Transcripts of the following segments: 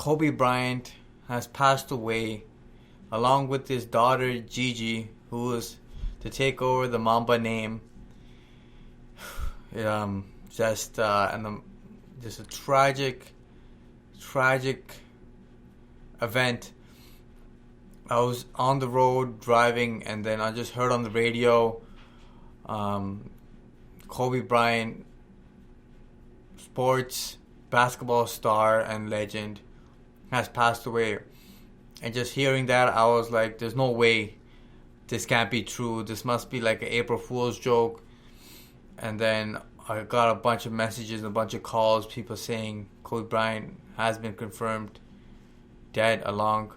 Kobe Bryant has passed away, along with his daughter Gigi, who was to take over the Mamba name. Just a tragic event. I was on the road driving, and then I just heard on the radio, Kobe Bryant, sports basketball star and legend, has passed away. And just hearing that, I was like, there's no way this can't be true. This must be like an April Fool's joke. And then I got a bunch of messages and a bunch of calls, people saying Kobe Bryant has been confirmed dead, along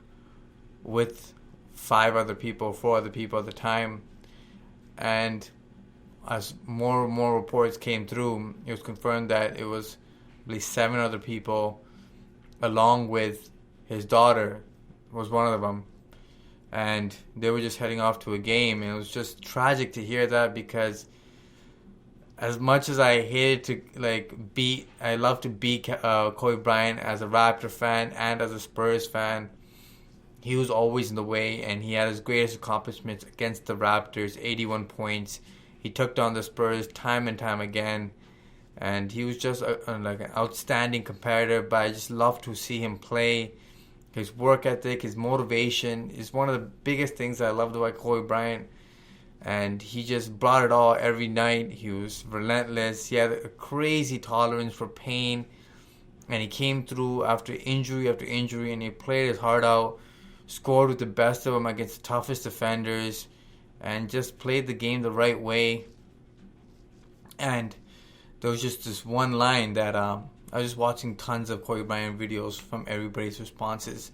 with 4 other people at the time. And as more and more reports came through, it was confirmed that it was at least 7 other people, along with his daughter was one of them. And they were just heading off to a game, and it was just tragic to hear that, because as much as I hated to I love to beat Kobe Bryant as a Raptor fan and as a Spurs fan. He was always in the way, and he had his greatest accomplishments against the Raptors, 81 points. He took down the Spurs time and time again, and he was just an outstanding competitor. But I just love to see him play. His work ethic, his motivation is one of the biggest things that I loved about Kobe Bryant. And he just brought it all every night. He was relentless. He had a crazy tolerance for pain. And he came through after injury, and he played his heart out, scored with the best of them against the toughest defenders, and just played the game the right way. And there was just this one line that I was just watching tons of Kobe Bryant videos from everybody's responses.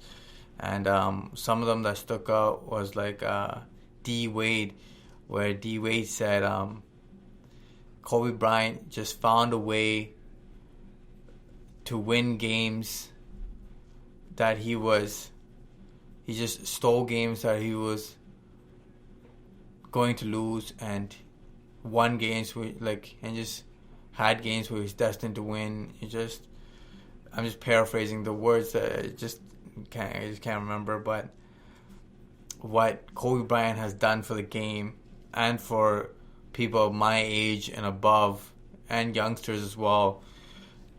And some of them that stuck out was like D. Wade, where D. Wade said Kobe Bryant just found a way to win games that he just stole games that he was going to lose, and won games and just had games where he's destined to win. I'm just paraphrasing the words that I just can't remember, but what Kobe Bryant has done for the game and for people of my age and above, and youngsters as well.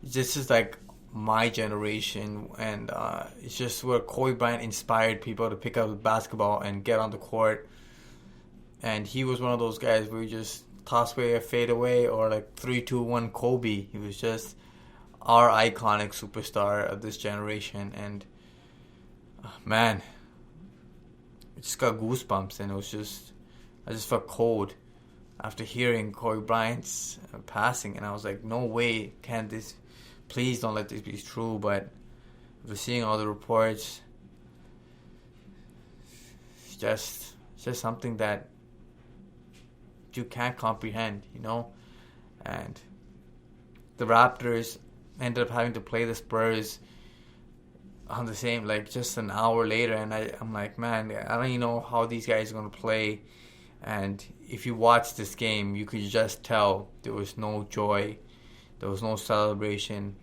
This is like my generation, and it's just where Kobe Bryant inspired people to pick up the basketball and get on the court. And he was one of those guys where you just toss away a fadeaway or like 3-2-1 Kobe. He was just our iconic superstar of this generation. And man, it just got goosebumps, and I just felt cold after hearing Kobe Bryant's passing. And I was like, no way can this, please don't let this be true. But after seeing all the reports, it's just something that you can't comprehend, And the Raptors ended up having to play the Spurs on the same, just an hour later. And I'm like, man, I don't even know how these guys are going to play. And if you watch this game, you could just tell there was no joy. There was no celebration.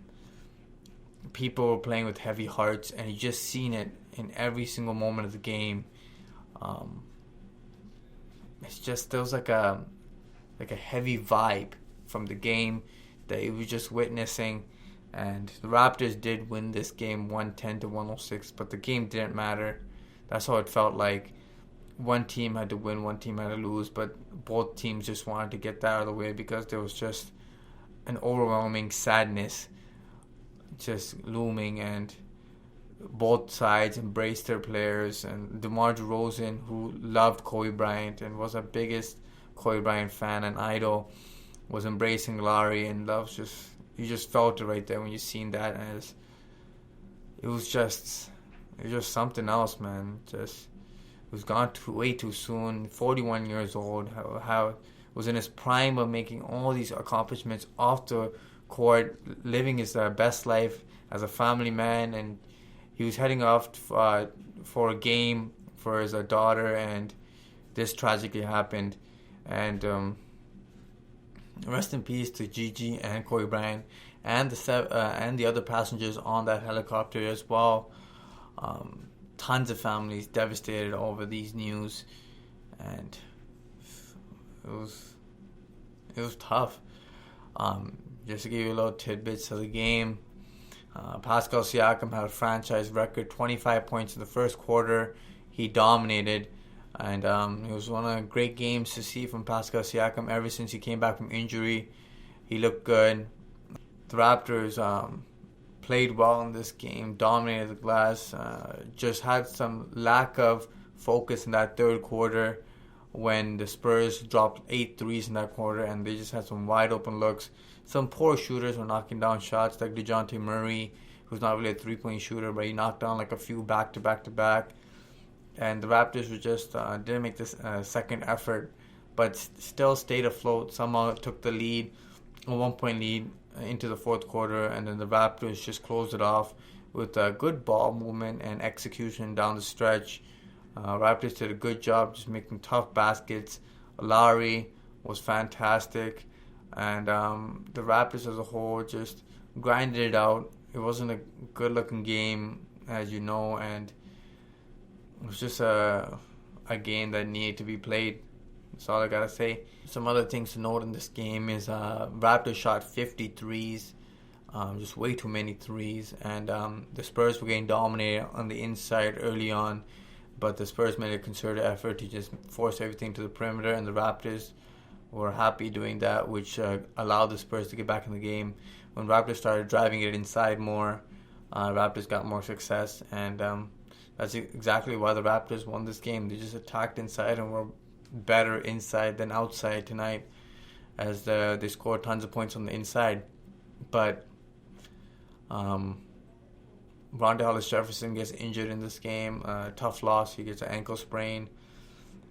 People were playing with heavy hearts, and you just seen it in every single moment of the game. It's just, there was like a heavy vibe from the game that you were just witnessing. And the Raptors did win this game 110-106, but the game didn't matter. That's how it felt like. One team had to win, one team had to lose, but both teams just wanted to get that out of the way, because there was just an overwhelming sadness just looming, and both sides embraced their players. And DeMar DeRozan, who loved Kobe Bryant and was the biggest Kobe Bryant fan and idol, was embracing Larry, and you just felt it right there when you seen that. And it was just something else, man. It was gone way too soon. 41 years old. How was in his prime of making all these accomplishments off the court, living his best life as a family man, and he was heading off for a game for his daughter, and this tragically happened. And rest in peace to Gigi and Kobe Bryant and the other passengers on that helicopter as well. Tons of families devastated over these news, and it was tough. Just to give you a little tidbits of the game, Pascal Siakam had a franchise record 25 points in the first quarter. He dominated, and it was one of the great games to see from Pascal Siakam ever since he came back from injury. He looked good. The Raptors played well in this game, dominated the glass, just had some lack of focus in that third quarter when the Spurs dropped 8 threes in that quarter, and they just had some wide open looks. Some poor shooters were knocking down shots, like DeJounte Murray, who's not really a three-point shooter, but he knocked down like a few back-to-back-to-back. And the Raptors were just didn't make this second effort, but still stayed afloat. Somehow took the lead, a 1-point lead, into the fourth quarter, and then the Raptors just closed it off with good ball movement and execution down the stretch. Raptors did a good job just making tough baskets. Lowry was fantastic, and the Raptors as a whole just grinded it out. It wasn't a good-looking game, as you know, and it was just a game that needed to be played. That's all I gotta say. Some other things to note in this game is Raptors shot 53s, just way too many threes, and the Spurs were getting dominated on the inside early on, but the Spurs made a concerted effort to just force everything to the perimeter, and the Raptors were happy doing that, which allowed the Spurs to get back in the game. When Raptors started driving it inside more, Raptors got more success, and that's exactly why the Raptors won this game. They just attacked inside and were better inside than outside tonight, as they scored tons of points on the inside. But Rondae Hollis-Jefferson gets injured in this game. Tough loss. He gets an ankle sprain.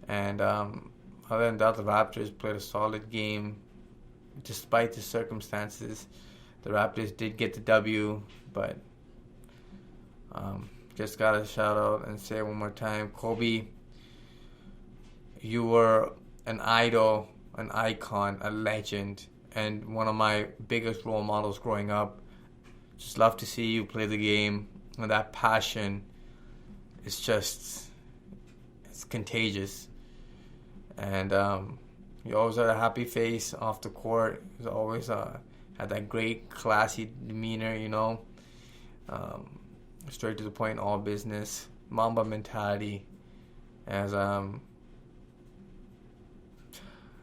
And other than that, the Raptors played a solid game despite the circumstances. The Raptors did get the W, but just gotta shout out and say it one more time, Kobe, you were an idol, an icon, a legend, and one of my biggest role models growing up. Just love to see you play the game, and that passion is just, it's contagious. And you always had a happy face off the court. You always had that great, classy demeanor, you know. Straight to the point, all business, Mamba mentality. As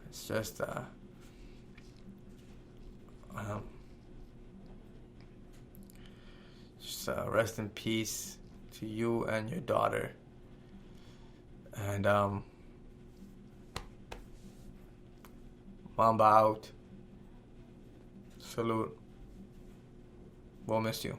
it's just rest in peace to you and your daughter. And Mamba out. Salute. We'll miss you.